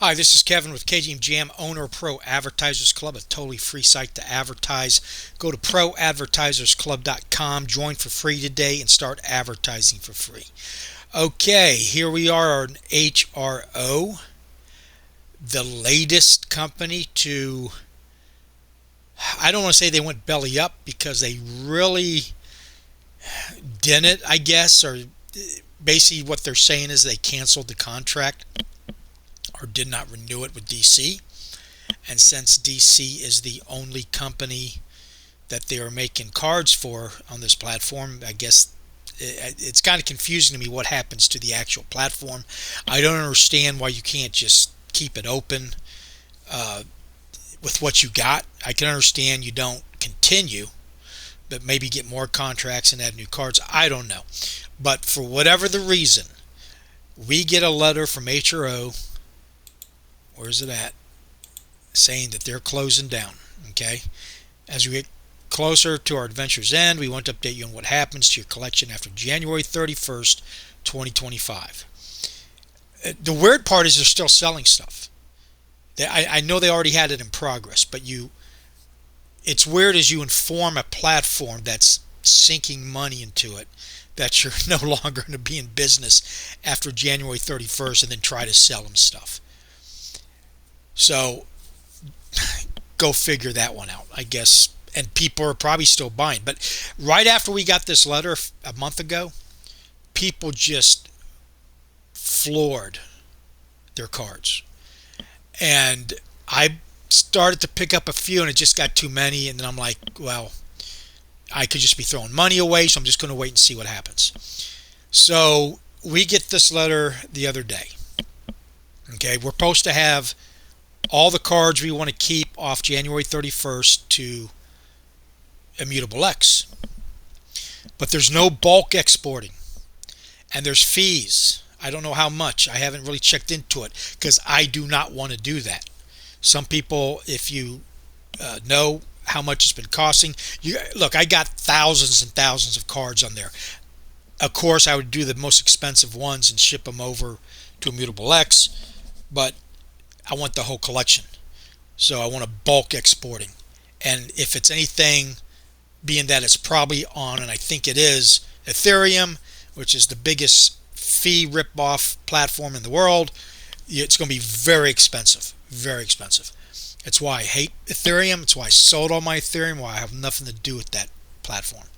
Hi, this is Kevin with KGMJAM, owner of Pro Advertisers Club, a totally free site to advertise. Go to proadvertisersclub.com, join for free today, and start advertising for free. Okay, here we are on HRO, the latest company to, I don't want to say they went belly up because they really didn't, I guess, or basically what they're saying is they canceled the contract or did not renew it with DC. And since DC is the only company that they are making cards for on this platform, I guess it's kind of confusing to me what happens to the actual platform. I don't understand why you can't just keep it open with what you got. I can understand you don't continue, but maybe get more contracts and add new cards. I don't know. But for whatever the reason, we get a letter from HRO. Where's it at? Saying that they're closing down. Okay. As we get closer to our adventure's end, we want to update you on what happens to your collection after January 31st, 2025. The weird part is they're still selling stuff. I know they already had it in progress, but it's weird as you inform a platform that's sinking money into it that you're no longer going to be in business after January 31st and then try to sell them stuff. So go figure that one out, I guess. And people are probably still buying. But right after we got this letter a month ago, people just floored their cards. And I started to pick up a few, and it just got too many. And then I'm like, well, I could just be throwing money away, so I'm just going to wait and see what happens. So we get this letter the other day. Okay, we're supposed to have all the cards we want to keep off January 31st to Immutable X. But there's no bulk exporting. And there's fees. I don't know how much. I haven't really checked into it because I do not want to do that. Some people, if you know how much it's been costing, look, I got thousands and thousands of cards on there. Of course, I would do the most expensive ones and ship them over to Immutable X, but I want the whole collection. So I want a bulk exporting. And if it's anything, being that it's probably on, and I think it is, Ethereum, which is the biggest fee rip-off platform in the world, it's going to be very expensive. Very expensive. It's why I hate Ethereum. It's why I sold all my Ethereum, why I have nothing to do with that platform.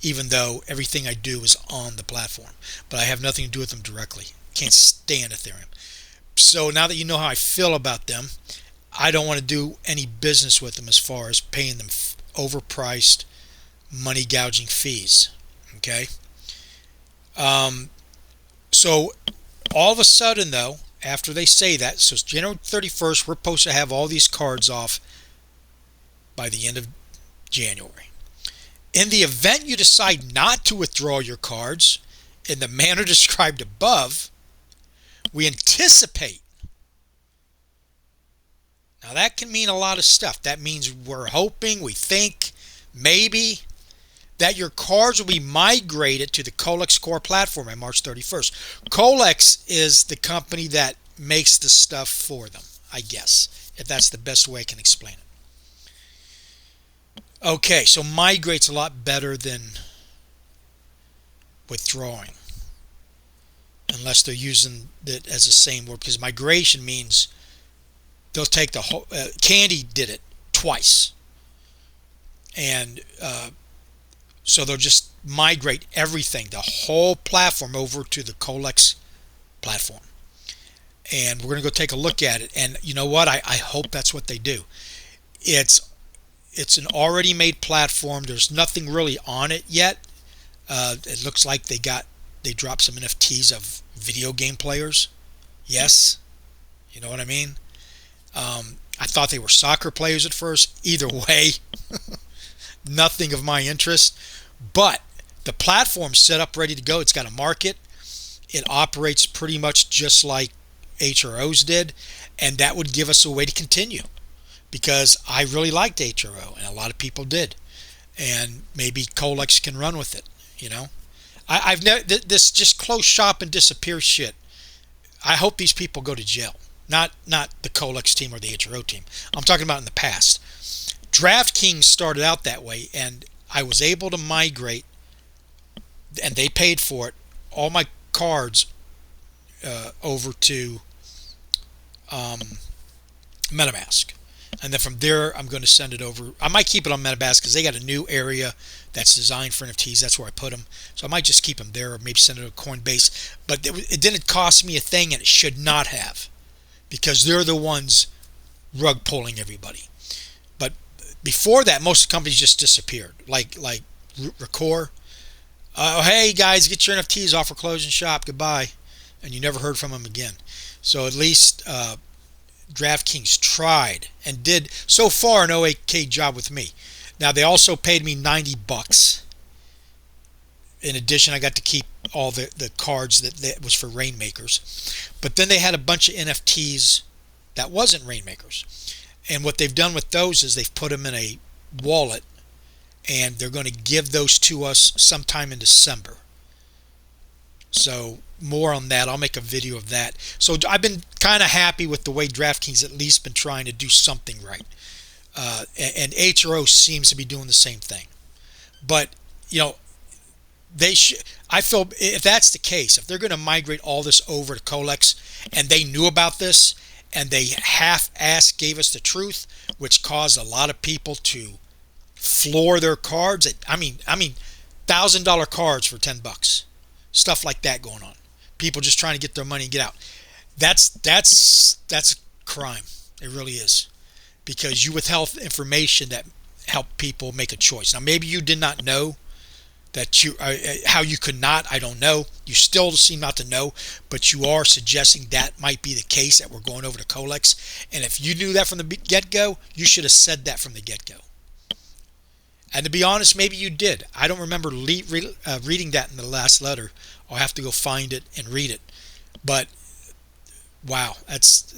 Even though everything I do is on the platform. But I have nothing to do with them directly. Can't stand Ethereum. So now that you know how I feel about them, I don't want to do any business with them as far as paying them overpriced, money gouging fees. Okay? So all of a sudden, though, after they say that, so it's January 31st, we're supposed to have all these cards off by the end of January. In the event you decide not to withdraw your cards in the manner described above, we anticipate. Now that can mean a lot of stuff. That means we're hoping, we think, maybe that your cards will be migrated to the Kolex core platform on March 31st. Kolex is the company that makes the stuff for them, I guess, if that's the best way I can explain it. Okay, so migrate's a lot better than withdrawing. Unless they're using it as the same word, because migration means they'll take the whole. Candy did it twice, and so they'll just migrate everything, the whole platform, over to the Kolex platform. And we're going to go take a look at it. And you know what? I hope that's what they do. It's an already made platform. There's nothing really on it yet. It looks like they dropped some NFTs of video game players. Yes. You know what I mean? I thought they were soccer players at first. Either way, nothing of my interest. But the platform's set up, ready to go. It's got a market. It operates pretty much just like HROs did. And that would give us a way to continue. Because I really liked HRO, and a lot of people did. And maybe Kolex can run with it, you know? I've never, this just close shop and disappear shit. I hope these people go to jail. Not the Kolex team or the HRO team. I'm talking about in the past. DraftKings started out that way, and I was able to migrate, and they paid for it, all my cards over to MetaMask. And then from there, I'm going to send it over. I might keep it on MetaMask because they got a new area that's designed for NFTs. That's where I put them. So I might just keep them there, or maybe send it to Coinbase. But it didn't cost me a thing, and it should not have, because they're the ones rug pulling everybody. But before that, most companies just disappeared. Like Record. Hey guys, get your NFTs off for closing shop. Goodbye. And you never heard from them again. So at least DraftKings tried and did so far an OK job with me. Now they also paid me $90. In addition, I got to keep all the cards that was for Rainmakers. But then they had a bunch of NFTs that wasn't Rainmakers. And what they've done with those is they've put them in a wallet, and they're going to give those to us sometime in December. So more on that. I'll make a video of that. So I've been kind of happy with the way DraftKings at least been trying to do something right. And HRO seems to be doing the same thing. But, they should. I feel if that's the case, if they're going to migrate all this over to Kolex, and they knew about this, and they half-ass gave us the truth, which caused a lot of people to floor their cards. I mean, $1,000 cards for $10, stuff like that going on. People just trying to get their money and get out. That's a crime. It really is, because you withheld information that helped people make a choice. Now, maybe you did not know that how you could not. I don't know. You still seem not to know, but you are suggesting that might be the case, that we're going over to Kolex. And if you knew that from the get-go, you should have said that from the get-go. And to be honest, maybe you did. I don't remember reading that in the last letter. I'll have to go find it and read it. But wow,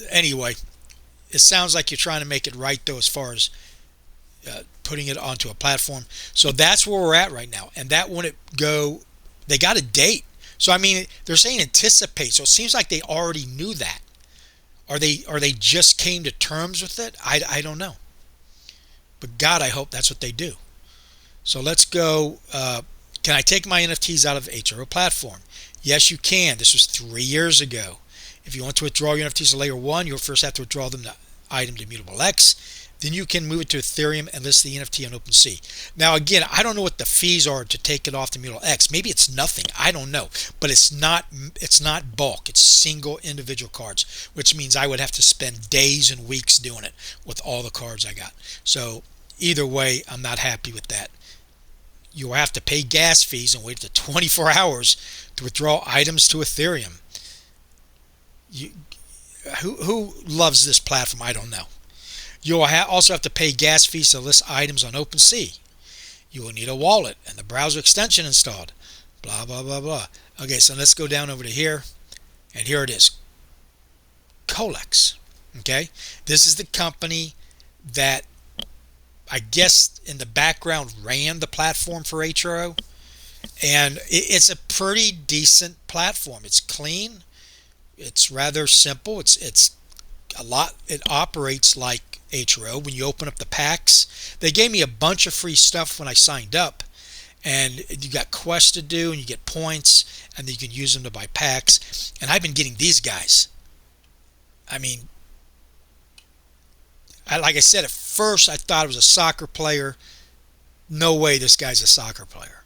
anyway. It sounds like you're trying to make it right, though, as far as putting it onto a platform. So that's where we're at right now. And that wouldn't go. They got a date. So I mean, they're saying anticipate. So it seems like they already knew that. Or they just came to terms with it. I don't know. But God, I hope that's what they do. So let's go. Can I take my NFTs out of HRO platform? Yes, you can. This was 3 years ago. If you want to withdraw your NFTs to layer 1, you'll first have to withdraw them to item to Immutable X. Then you can move it to Ethereum and list the NFT on OpenSea. Now, again, I don't know what the fees are to take it off to Immutable X. Maybe it's nothing. I don't know. But it's not bulk. It's single individual cards, which means I would have to spend days and weeks doing it with all the cards I got. So either way, I'm not happy with that. You will have to pay gas fees and wait up to 24 hours to withdraw items to Ethereum. Who loves this platform? I don't know. You will also have to pay gas fees to list items on OpenSea. You will need a wallet and the browser extension installed. Blah, blah, blah, blah. Okay, so let's go down over to here. And here it is. Kolex. Okay? This is the company that I guess in the background ran the platform for HRO. And it's a pretty decent platform. It's clean. It's rather simple. It's a lot. It operates like HRO. When you open up the packs, they gave me a bunch of free stuff when I signed up, and you got quests to do, and you get points, and then you can use them to buy packs. And I've been getting these guys. I mean, like I said, at first I thought it was a soccer player. No way, this guy's a soccer player.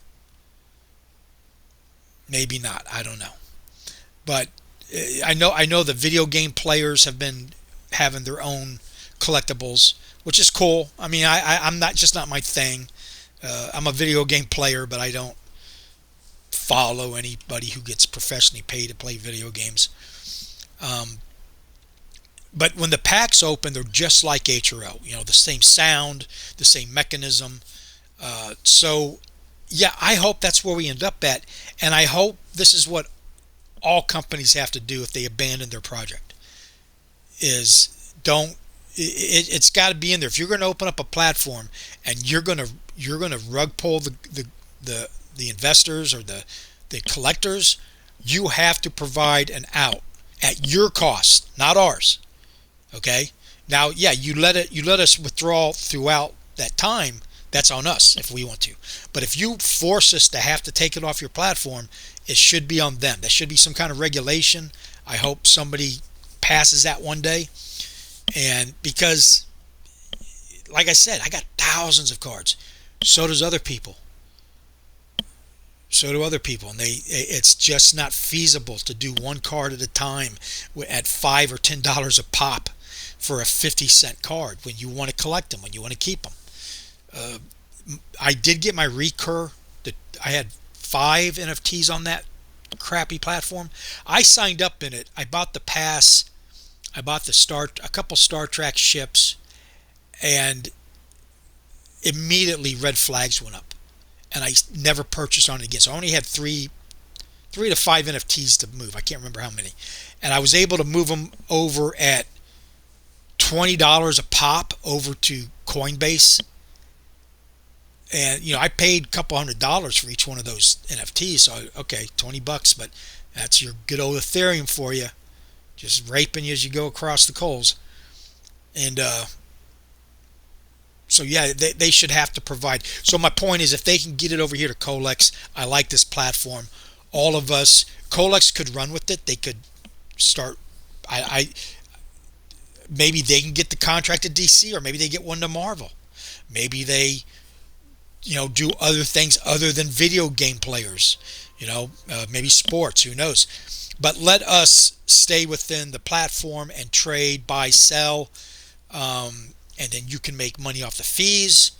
Maybe not. I don't know, but I know the video game players have been having their own collectibles, which is cool. I mean, I'm not my thing. I'm a video game player, but I don't follow anybody who gets professionally paid to play video games. But when the packs open, they're just like HRO. The same sound, the same mechanism. So, yeah, I hope that's where we end up at, and I hope this is what all companies have to do if they abandon their project. It's got to be in there. If you're going to open up a platform and you're going to rug pull the investors or the collectors, you have to provide an out at your cost, not ours. Okay. Now, yeah, you let us withdraw throughout that time. That's on us if we want to. But if you force us to have to take it off your platform, it should be on them. There should be some kind of regulation. I hope somebody passes that one day. And because, like I said, I got thousands of cards. So does other people. So do other people, and it's just not feasible to do one card at a time at $5 or $10 a pop for a 50-cent card when you want to collect them, when you want to keep them. I did get my recur. I had 5 NFTs on that crappy platform. I signed up in it. I bought the pass. I bought a couple Star Trek ships, and immediately red flags went up. And I never purchased on it again. So I only had three to 5 NFTs to move. I can't remember how many. And I was able to move them over at $20 a pop over to Coinbase. And, I paid a couple $100 for each one of those NFTs. So, okay, $20, but that's your good old Ethereum for you. Just raping you as you go across the coals. And, so yeah, they should have to provide. So my point is, if they can get it over here to Kolex, I like this platform. All of us, Kolex could run with it. They could start. Maybe they can get the contract to DC, or maybe they get one to Marvel. Maybe they, do other things other than video game players. Maybe sports. Who knows? But let us stay within the platform and trade, buy, sell. And then you can make money off the fees,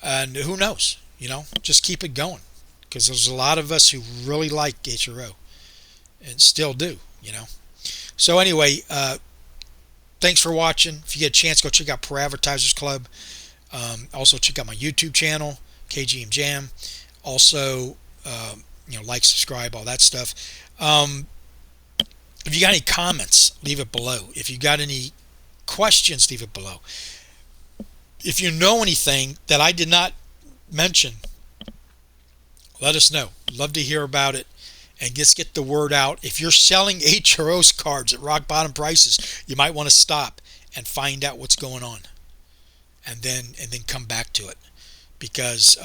and who knows, just keep it going, because there's a lot of us who really like HRO and still do. So anyway, thanks for watching. If you get a chance, go check out Pro Advertisers Club. Also check out my YouTube channel, KGMJAM. Also, like, subscribe, all that stuff. If you got any comments, leave it below. If you got any questions, leave it below. If you know anything that I did not mention, let us know. Love to hear about it, and just get the word out. If you're selling HRO's cards at rock bottom prices, you might want to stop and find out what's going on, and then come back to it, because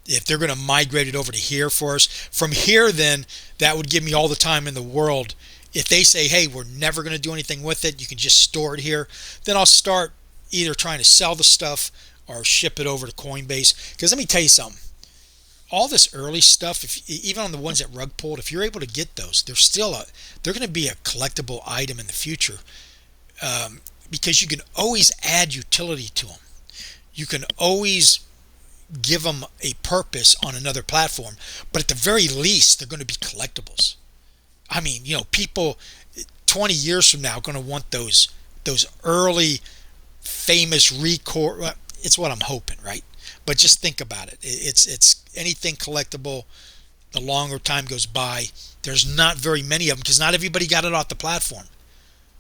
if they're going to migrate it over to here for us, from here, then that would give me all the time in the world. If they say, hey, we're never going to do anything with it, you can just store it here, then I'll start either trying to sell the stuff or ship it over to Coinbase. Because let me tell you something, all this early stuff, even on the ones that rug pulled, if you're able to get those, they're going to be a collectible item in the future, because you can always add utility to them. You can always give them a purpose on another platform, but at the very least, they're going to be collectibles. I mean, people 20 years from now are going to want those early famous record. It's what I'm hoping, right? But just think about it. It's anything collectible. The longer time goes by, there's not very many of them, because not everybody got it off the platform.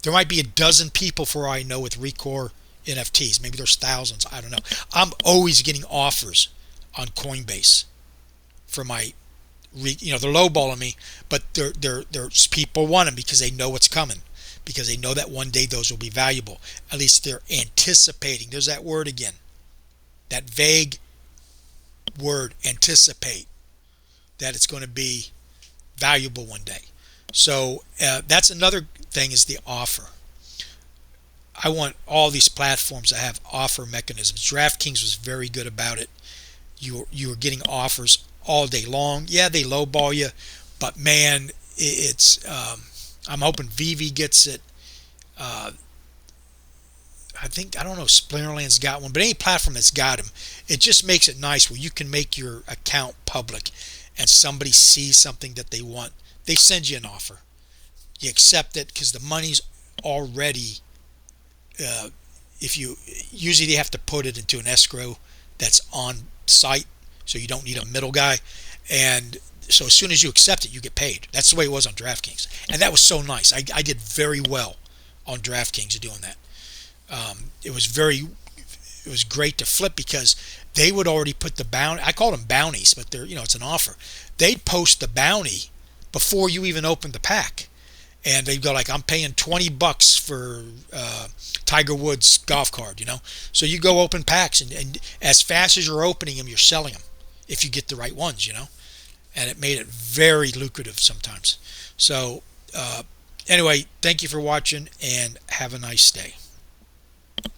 There might be a dozen people, for all I know, with Recore NFTs. Maybe there's thousands. I don't know. I'm always getting offers on Coinbase for my, they're lowballing me, but there's people want them because they know what's coming, because they know that one day those will be valuable. At least they're anticipating. There's that word again, that vague word, anticipate, that it's going to be valuable one day. So that's another thing, is the offer. I want all these platforms to have offer mechanisms. DraftKings was very good about it. You were getting offers all day long. Yeah, they lowball you, but man, it's I'm hoping Veve gets it. I don't know if Splinterlands got one, but any platform that's got them, it just makes it nice where you can make your account public, and somebody sees something that they want, they send you an offer. You accept it because the money's already. If you usually, they have to put it into an escrow that's on site, so you don't need a middle guy, and so as soon as you accept it, you get paid. That's the way it was on DraftKings, and that was so nice. I did very well on DraftKings doing that. It was great to flip, because they would already put the bounty. I call them bounties, but they're, it's an offer. They'd post the bounty before you even opened the pack, and they go like, I'm paying $20 for Tiger Woods golf card, So you go open packs, and as fast as you're opening them, you're selling them if you get the right ones. And it made it very lucrative sometimes. So anyway, thank you for watching, and have a nice day.